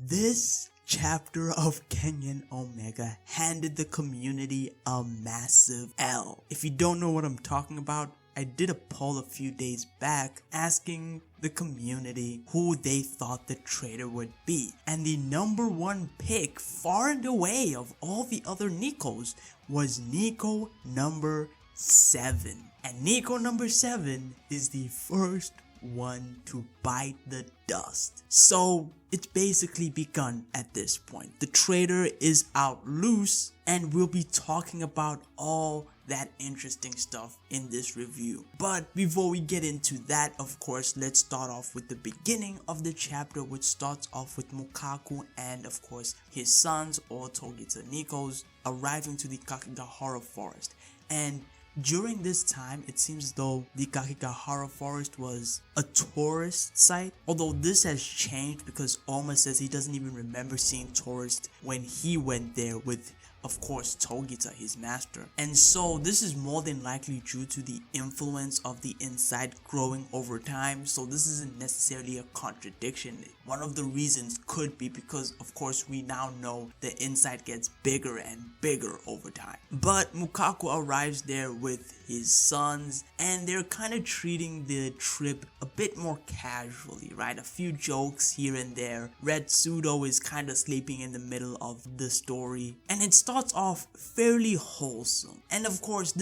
This chapter of Kengan Omega handed the community a massive L. If you don't know what I'm talking about, I did a poll a few days back asking the community who they thought the traitor would be. And the number one pick far and away of all the other Nikos was Nico number 7. And Nico number 7 is the first one to bite the dust. So it's basically begun at this point. The traitor is out loose and we'll be talking about all that interesting stuff in this review. But before we get into that, of course, let's start off with the beginning of the chapter, which starts off with Mukaku and of course his sons, or Togita Nikos, arriving to the Kakigahara forest. And during this time, it seems as though the Kakigahara forest was a tourist site, although this has changed because Oma says he doesn't even remember seeing tourists when he went there with, of course, Togita, his master. And so this is more than likely due to the influence of the inside growing over time, so this isn't necessarily a contradiction. One of the reasons could be because, of course, we now know the inside gets bigger and bigger over time. But Mukaku arrives there with his sons and they're kind of treating the trip a bit more casually, right? A few jokes here and there. Red Pseudo is kind of sleeping in the middle of the story and it starts off fairly wholesome. And of course,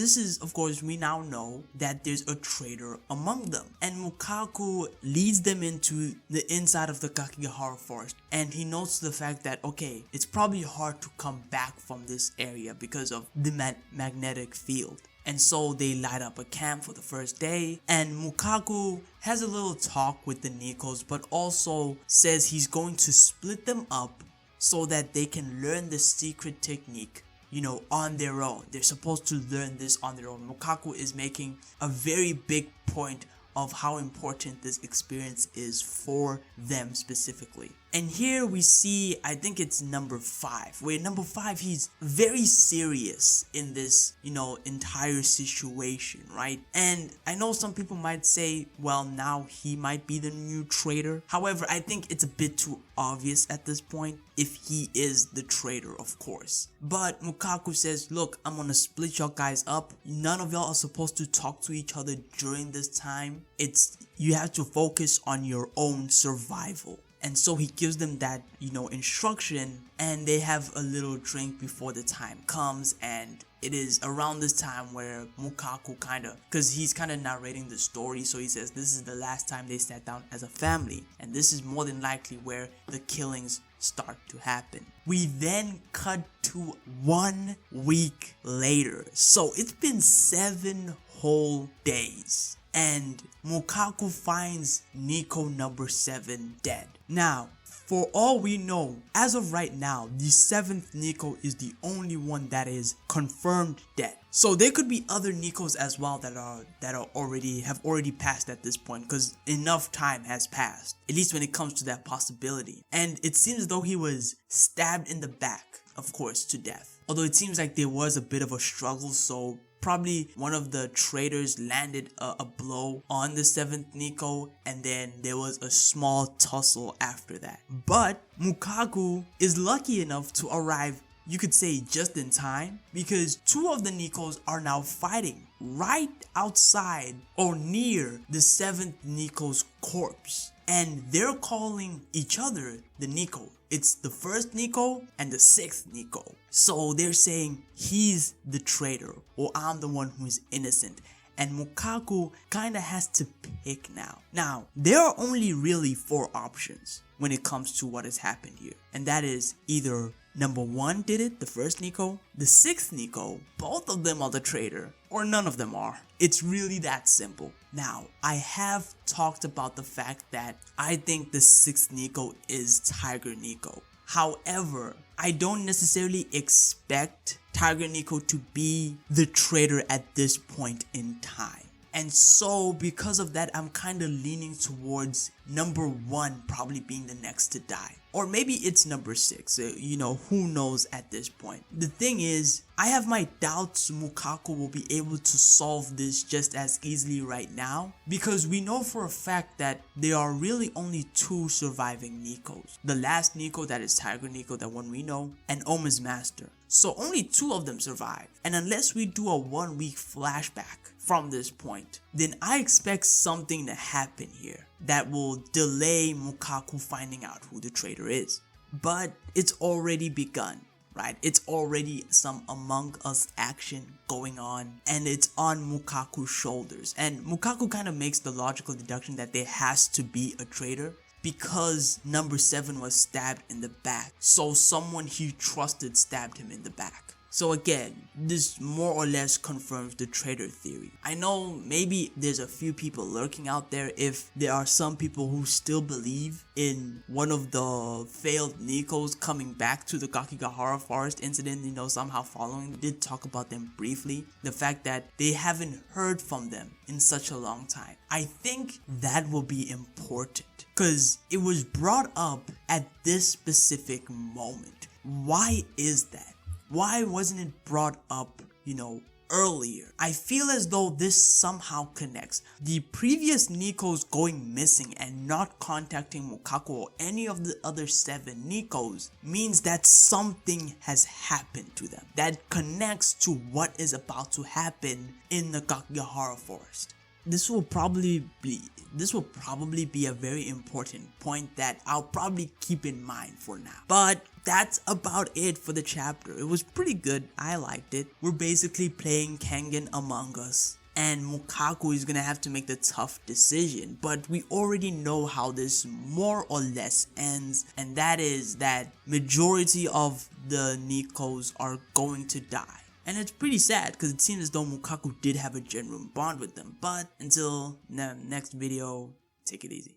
we now know that there's a traitor among them. And Mukaku leads them into the inside of the Kakigahara forest and he notes the fact that, okay, it's probably hard to come back from this area because of the magnetic field. And so they light up a camp for the first day and Mukaku has a little talk with the Nikos, but also says he's going to split them up so that they can learn the secret technique, on their own. They're supposed to learn this on their own. Mukaku is making a very big point of how important this experience is for them specifically. And here we see, I think it's number 5, where number 5, he's very serious in this, entire situation, right? And I know some people might say, well, now he might be the new traitor. However, I think it's a bit too obvious at this point if he is the traitor, of course. But Mukaku says, look, I'm gonna split y'all guys up. None of y'all are supposed to talk to each other during this time. You have to focus on your own survival. And so he gives them that, instruction, and they have a little drink before the time comes. And it is around this time where Mukaku because he's narrating the story, so he says this is the last time they sat down as a family. And this is more than likely where the killings start to happen. We then cut to 1 week later. So it's been 7 whole days. And Mukaku finds Nico number 7 dead. Now, for all we know, as of right now, the 7th Nico is the only one that is confirmed dead. So there could be other Nikos as well that have already passed at this point, because enough time has passed, at least when it comes to that possibility. And it seems as though he was stabbed in the back, of course, to death. Although it seems like there was a bit of a struggle, so probably one of the traitors landed a blow on the 7th Nico, and then there was a small tussle after that. But Mukaku is lucky enough to arrive, you could say, just in time, because 2 of the Nikos are now fighting right outside or near the 7th Nico's corpse. And they're calling each other the Nico. It's the 1st Nico and the 6th Nico. So they're saying he's the traitor, or I'm the one who is innocent. And Mukaku kinda has to pick now. Now, there are only really 4 options when it comes to what has happened here. And that is either number 1 did it, the 1st Nico, the 6th Nico, both of them are the traitor, or none of them are. It's really that simple. Now, I have talked about the fact that I think the 6th Nico is Tiger Nico. However, I don't necessarily expect Tiger Nico to be the traitor at this point in time. And so because of that, I'm kind of leaning towards number 1 probably being the next to die. Or maybe it's number 6, who knows at this point. The thing is, I have my doubts Mukaku will be able to solve this just as easily right now, because we know for a fact that there are really only 2 surviving Nikos. The last Niko, that is Tiger Niko, that one we know, and Oma's master. So only 2 of them survive, and unless we do a 1 week flashback from this point, then I expect something to happen here that will delay Mukaku finding out who the traitor is. But it's already begun, right? It's already some Among Us action going on, and it's on Mukaku's shoulders. And Mukaku kind of makes the logical deduction that there has to be a traitor, because number 7 was stabbed in the back. So someone he trusted stabbed him in the back. So again, this more or less confirms the traitor theory. I know maybe there's a few people lurking out there, if there are some people who still believe in one of the failed Nikos coming back to the Kakigahara forest incident, somehow following. We did talk about them briefly. The fact that they haven't heard from them in such a long time. I think that will be important, because it was brought up at this specific moment. Why is that? Why wasn't it brought up, earlier? I feel as though this somehow connects. The previous Nikos going missing and not contacting Mukaku or any of the other 7 Nikos means that something has happened to them that connects to what is about to happen in the Kakigahara forest. This will probably be a very important point that I'll probably keep in mind for now. But that's about it for the chapter. It was pretty good. I liked it. We're basically playing Kengan Among Us, and Mukaku is gonna have to make the tough decision. But we already know how this more or less ends, and that is that majority of the Nikos are going to die. And it's pretty sad, because it seems as though Mukaku did have a genuine bond with them. But until the next video, take it easy.